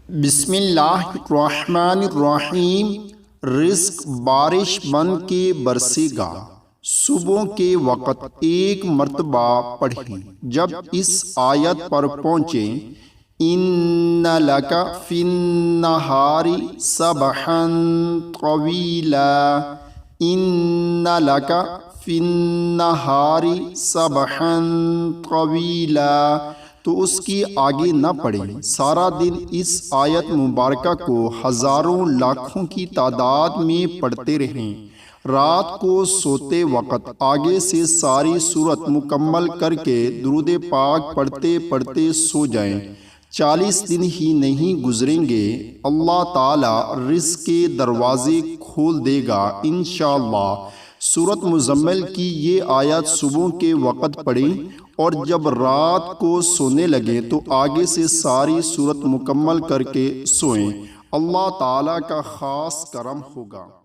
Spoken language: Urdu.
بسم اللہ الرحمن الرحیم۔ رزق بارش بن کے برسے گا، صبح کے وقت ایک مرتبہ پڑھیں۔ جب اس آیت پر پہنچیں اِنَّ لَكَ فِي النَّهَارِ سَبْحًا طَوِيلًا، اِنَّ لَكَ فِي النَّهَارِ سَبْحًا طَوِيلًا، تو اس کی آگے نہ پڑھیں۔ سارا دن اس آیت مبارکہ کو ہزاروں لاکھوں کی تعداد میں پڑھتے رہیں۔ رات کو سوتے وقت آگے سے ساری سورت مکمل کر کے درود پاک پڑھتے پڑھتے سو جائیں۔ 40 دن ہی نہیں گزریں گے، اللہ تعالی رزق کے دروازے کھول دے گا انشاءاللہ۔ سورت مزمل کی یہ آیت صبح کے وقت پڑھیں، اور جب رات کو سونے لگیں تو آگے سے ساری سورت مکمل کر کے سوئیں۔ اللہ تعالیٰ کا خاص کرم ہوگا۔